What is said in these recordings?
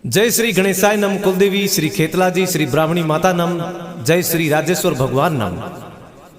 जय श्री गणेशाय नम कुलदेवी श्री खेतला जी श्री ब्राह्मणी माता नम जय श्री राजेश्वर भगवान नम।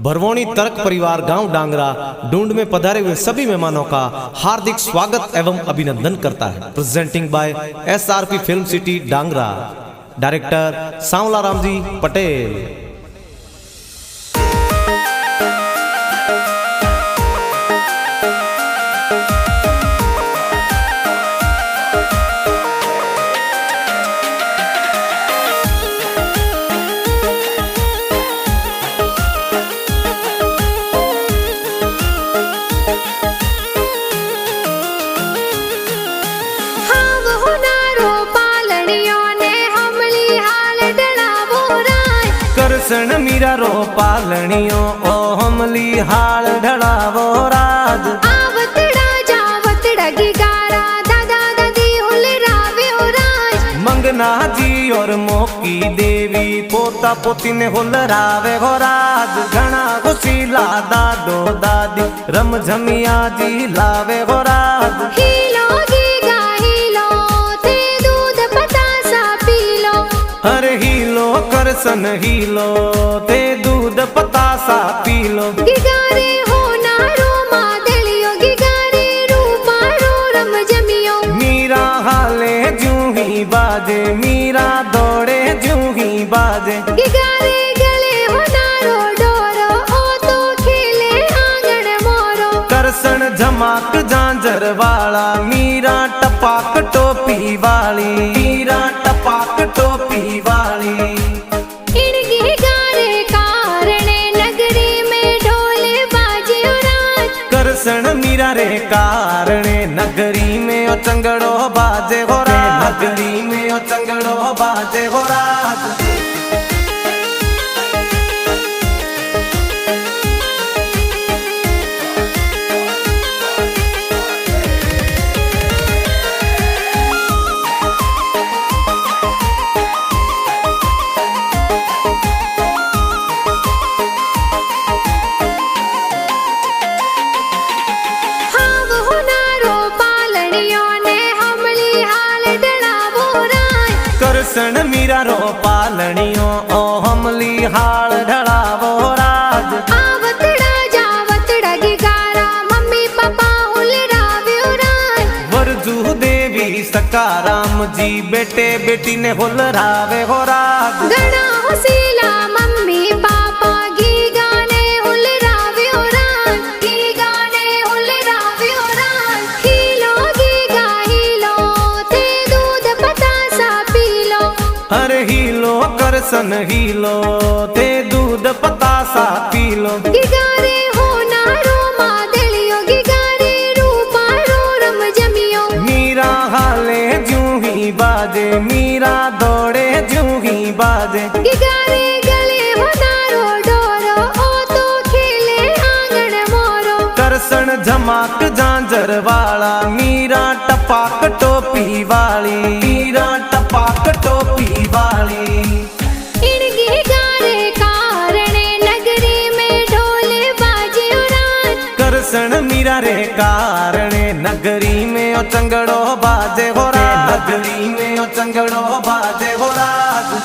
भरवोनी तर्क परिवार गांव डांगरा डूंड में पधारे हुए सभी मेहमानों का हार्दिक स्वागत एवं अभिनंदन करता है। Presenting by SRP film city Dangra, director Sanwla Ram ji Patel. Karsan Meera रो पालनियों ओ हमली हाल ढड़ावो राज। आवतड़ा जावतड़ा गिगारा दादा दादी हुलरावे राज। मंगना जी और मोकी देवी पोता पोती ने हुलरावे हो राज। घना खुशीला दादो दादी रम झमिया जी लावे हो राज। हीलो गीगा हीलो ते दूध पतासा पीलो। अरे हीलो करसन हीलो ते दूध पतासा पीलो। गिगारे हो नारो मादलियो गिगारे रूपा रो रम जमियो। मीरा हाले जूं ही बाजे मीरा दौड़े जूं ही बाजे। गिगारे गले हो नारो डोरो ओ तो खेले आंगन मोरो। करसन झमाक झांझर वाला मीरा टपाक टोपी वाली। मीरा टपाक टोपी वाली। करसन मीरा रे कारणे नगरी में ओ चंगड़ो बाजे हो राज। नगरी में ओ चंगड़ो बाजे हो राज। करसन मीरा रो पालनियों ओ हमली हाल ढड़ावो राज। आवतड़ा जावतड़ा गिगारा मम्मी पापा हुलरावे राज। वरजू देवी सकाराम जी बेटे बेटी ने हुलरावे हो राज। घना हुसीला मम्मी पापा गीगाने हुलरावे राज। गीगाने हुलरावे राज। हीलो गीगा हीलो ते दूध पतासा पीलो। अरे हीलो करसन हीलो ते दूध पतासा पीलो। गिगारे हो नारो मादलियो गिगारे रूपा रो रम जमियो। मीरा हाले जूं ही बाजे मीरा दौड़े जूं ही बाजे। गिगारे गले हो नारो डोरो ओ तो खेले आंगन मोरो। करसन झमाक झांझर वाला मीरा टपाक टोपी वाली। मीरा टपाक टोपी वाली। इन गिगारे कारणे नगरी में ढोले बाजे राज। करसन मीरा रे कारणे नगरी में ओ चंगड़ो बाजे हो राज। नगरी में ओ चंगड़ो बाजे हो राज।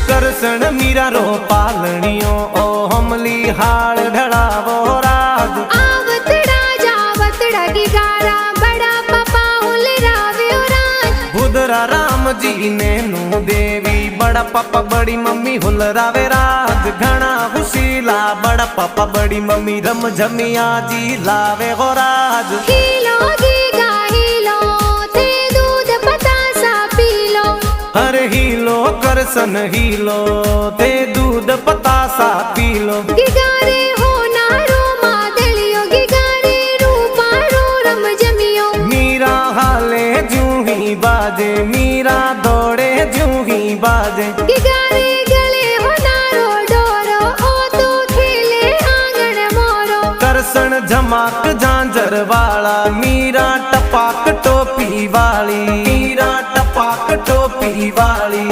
करसन मीरा रो पालनियों ओ हमली हाल ढड़ावो राज। आवतड़ा जावतड़ा गिगारा बड़ा पापा हुलरावे राज। बुधरा राम जी ने नू देवी बड़ा पापा बड़ी मम्मी हुलरावे राज। घना खुशीला बड़ा पापा बड़ी मम्मी रम झमिया जी लावे हो राज। हीलो गीगा हीलो ते दूध पतासा पीलो। अरे हीलो करसन हीलो ते दूध पतासा पीलो। गिगारे हो नारो मादलियो गिगारे रूपा रो रम जमियो। मीरा हाले जूं ही बाजे मीरा दौड़े जूं ही बाजे। गिगारे करसन झमाक झांझर वाला मीरा टपाक टोपी वाली, मीरा टपाक टोपी वाली।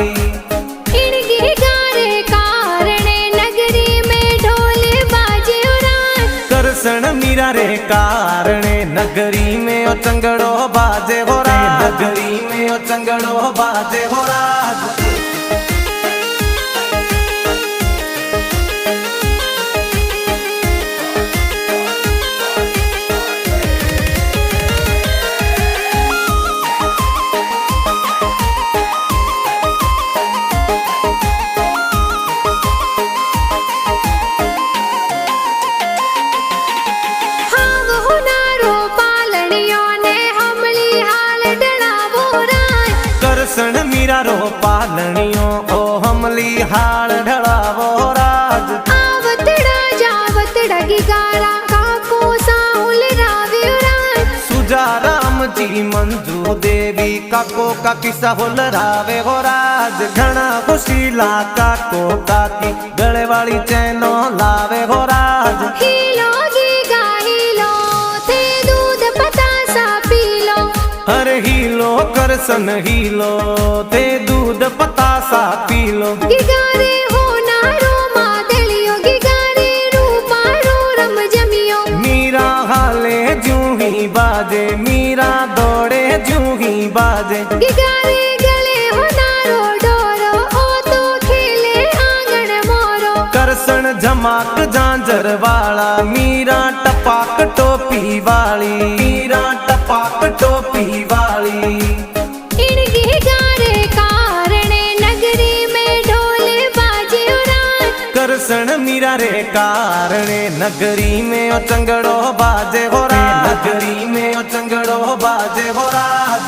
इनके गारे कारणे नगरी में ढोल बाजे उरान, करसन मीरा रे कारणे नगरी में ओ चंगड़ो बाजे हो राज, नगरी में ओ चंगड़ो बाजे हो राज। हाव हुनारो पालनियों ने हमली हाल डळावो रान, करसन मीरा रो पालनियों ओ हमली हाल ढळावो राज। आवतड़ा जावतड़ा की गारा काको साहुल राव्यो रान, सुजा राम जी मंजू देवी काको काकी साहुल रावे हो राज। घना खुशीला काको काकी गले वाली चैनो लावे हो राज। हीलो गीगा हीलो थे दूध पतासा पीलो, अरे हीलो करसन हीलो ते दूध पतासा पीलो। गिगारे हो नारो मादलियो गिगारे रूपारो रम जमियो, मीरा हाले जूं ही बाजे मीरा दौड़े जूं ही बाजे। गिगारे गले हो नारो डोरो ओ तो खेले आंगन मोरो, करसन झमाक झांझर वाला मीरा टपाक टोपी वाली, मीरा टपाक टोपी वाली। इनके गारे कारणे नगरी में ढोल बाजे उरान, करसन मीरा रे कारणे नगरी में ओ चंगड़ो बाजे हो राज, नगरी में ओ चंगड़ो बाजे हो राज।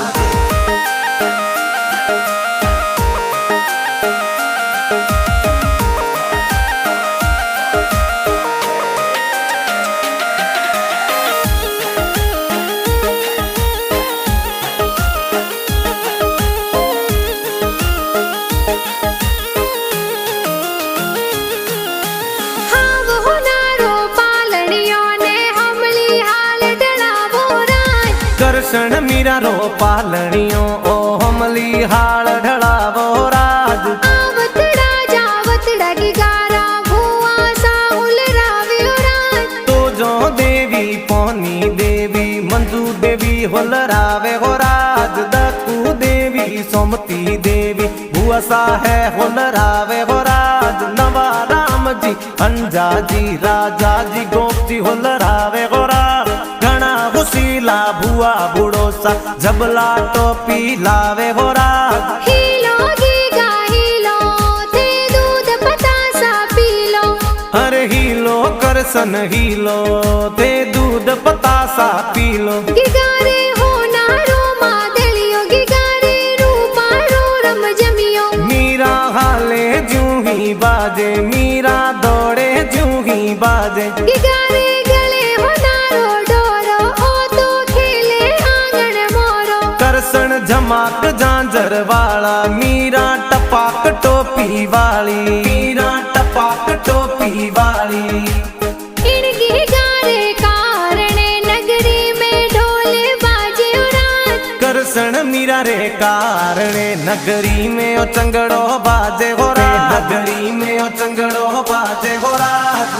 हाव हुनारो पालनियों ने हमली हाल डळावो रान, करसन मीरा रो पालनियों ओ हमली हाल ढळावो राज। आवतड़ा जावतड़ा की गारा भुआ साहुल राव्यो रान, तो जो देवी पौनी देवी मंजू देवी होलरावे हो राज। दकू देवी सोमती देवी भुआसा है होलरावे हो राज। नवा राम जी अंजा जी राजा जी गोपी होलरावे हो राज। घना हुसीला भुआ बुड़ोसा झबला टोपी लावे हो राज। हीलो गीगा हीलो थे दूध पतासा पीलो, अरे हीलो करसन हीलो ते दूध पतासा पीलो। गिगारे हो नारो मादलियो गिगारे रूपारो रम जमियो, मीरा हाले जूं ही बाजे मीरा दौड़े जूं ही बाजे। गिगारे गले हो नारो डोरो ओ तो खेले आंगन मोरो, करसन झमाक झांझर वाला मीरा टपाक टोपी वाली, मीरा टपाक टोपी वाली। इनके गारे कारणे नगरी में ढोल बाजे उरान, करसन मीरा रे कारणे नगरी में ओ चंगड़ो बाजे हो राज, नगरी में ओ चंगड़ो बाजे हो राज।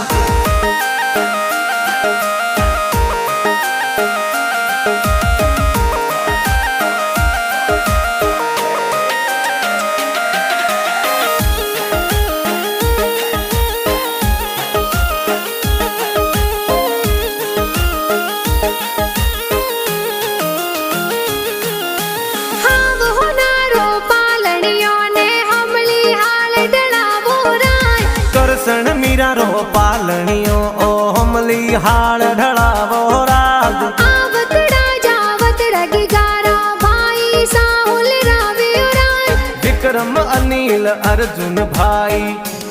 हाव हुनारो पालनियों ने हमली हाल डळावो रान, करसन मीरा रो पालनियों ओ हमली हाल ढळावो राज। आवतड़ा जावतड़ा की गारा भाई साहुल राव्यो रान, विक्रम अनिल अर्जुन भाई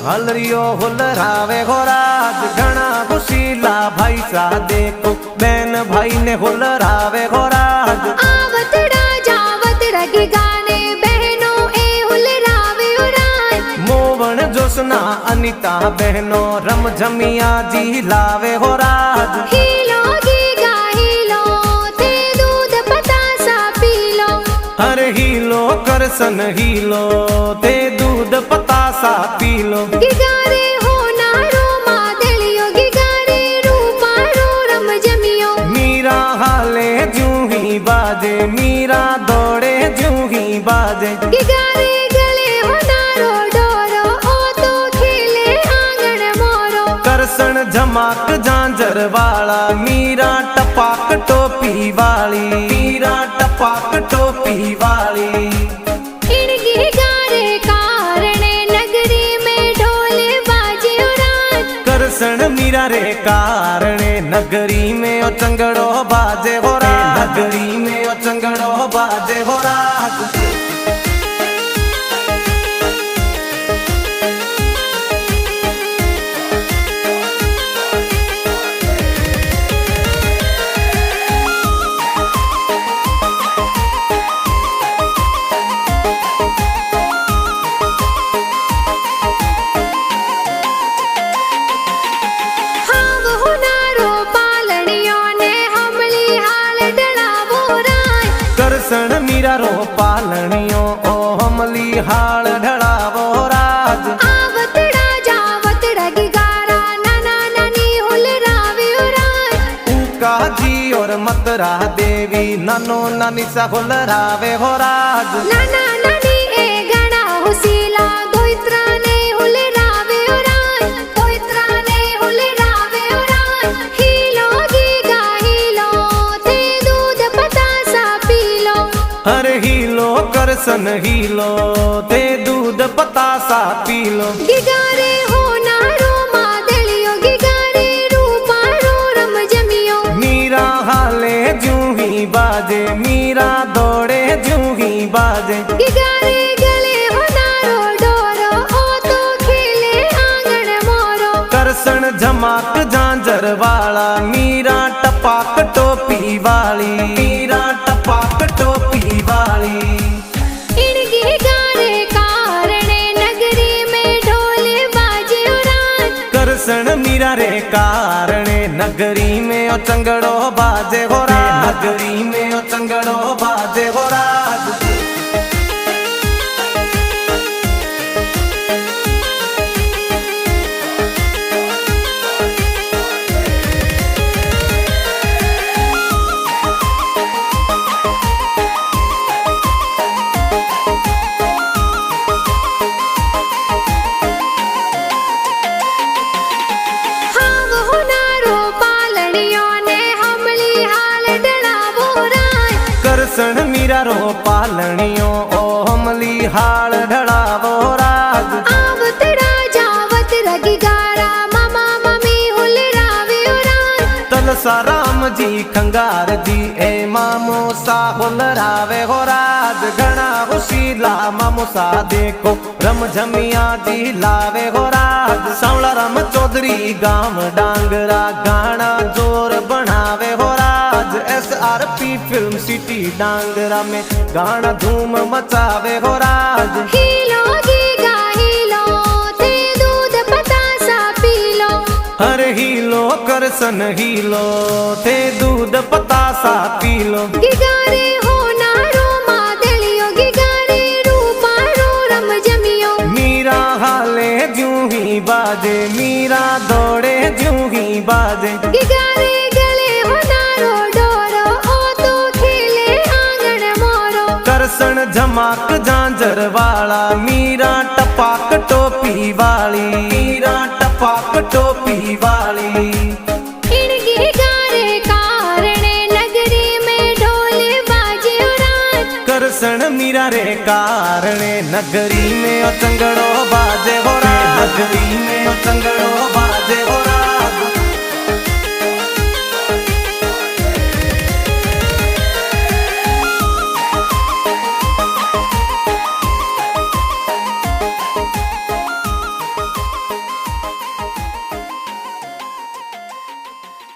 हलरियो हुलरावे हो राज। घना खुशीला भाई सा देखो बैन भाई ने हुलरावे हो राज। आवतड़ा जावतड़ा की गाने बहनों ए हुल राव्यो रान, मोवन जो ज्योत्सना अनिता बहनों रम झमिया जी लावे हो राज। हीलो गीगा हीलो ते दूध पतासा पी लो। अरे हीलो करसन हीलो ते दूध पतासा पी लो। गिगारे हो नारो मादलियो गिगारे रूपारो रम जमियो। मीरा हाले जूं ही बाजे मीरा दौड़े जूं ही बाजे। गिगारे गले हो नारो डोरो ओ तो खेले आंगन मोरो। करसन झमाक झांझर वाला मीरा टपाक टोपी वाली। मीरा टपाक टोपी वाली। इन गिगारे कारणे नगरी में ढोल बाजे रात। करसन मीरा रे कारणे नगरी में ओ चंगड़ो बाजे हो रात। नगरी में ओ चंगड़ो बाजे हो रात। हाव हो नारो पालनियो ने हमली हाल डलावो राय। करसन मीरा रो पालनियो ओ हमली हाल ढड़ावो राज। आवतड़ा जावतड़ा गिगारा नाना नानी हुलरावे राय। ऊका जी और मतरा देवी ननो नानी सा हुलरावे हो राज। नाना नानी ए गणा हुसीला दोइत्रा ने हुलरावे राय। दोइत्रा ने हुलरावे राय। हीलो गीगा हीलो ते दूध पतासा पी लो। अरे हीलो करसन हीलो ते दूध पतासा पी लो। गिगारे हो नारो मादलियो गिगारे रूपारो रम जमियो। मीरा हाले जूं ही बाजे मीरा दौड़े जूं ही बाजे। गिगारे गले हो नारो डोरो ओ तो खेले आंगन मोरो। करसन झमाक झांझर वाला मीरा टपाक टोपी वाली। मीरा टपाक टोपी वाली। इन गिगारे कारणे नगरी में ढोल बाजे रात। करसन मीरा रे कारणे नगरी में ओ चंगड़ो बाजे हो राज। नगरी में ओ चंगड़ो बाजे हो राज। हाव हो नारो पालनियो ने हमली हाल डलावो राय। करसन मीरा रो पालनियो ओ हमली हाल ढड़ावो राज। आवतड़ा जावतड़ा गिगारा मामा मम्मी हुलरावे राय। तलसा राम जी खंगार जी ए मामो सा हुलरावे हो राज। घना हुशीला मामो सा देखो रम झमिया जी लावे हो राज। सांवला राम चौधरी गांव डांगरा गाना जोर बनावे हो राज। SRP फिल्म सिटी डांगरा में गाना धूम मचावे हो राज। हीलो गीगा हीलो ते दूध पतासा पी लो। अरे हीलो करसन हीलो ते दूध पतासा पी लो। गिगारे हो नारो मादलियो गिगारे रूपारो रम जमियो। मीरा हाले जूं ही बाजे मीरा दौड़े जूं ही बाजे। गिगारे गले हो नारो डोरो ओ तो खेले आंगन मोरो। करसन झमाक झांझर वाला मीरा टपाक टोपी वाली। मीरा टपाक टोपी वाली। इन गिगारे कारणे नगरी में ढोल बाजे रात। करसन मीरा रे कारणे नगरी में ओ चंगड़ो बाजे हो राज। नगरी में ओ चंगड़ो बाजे हो राज।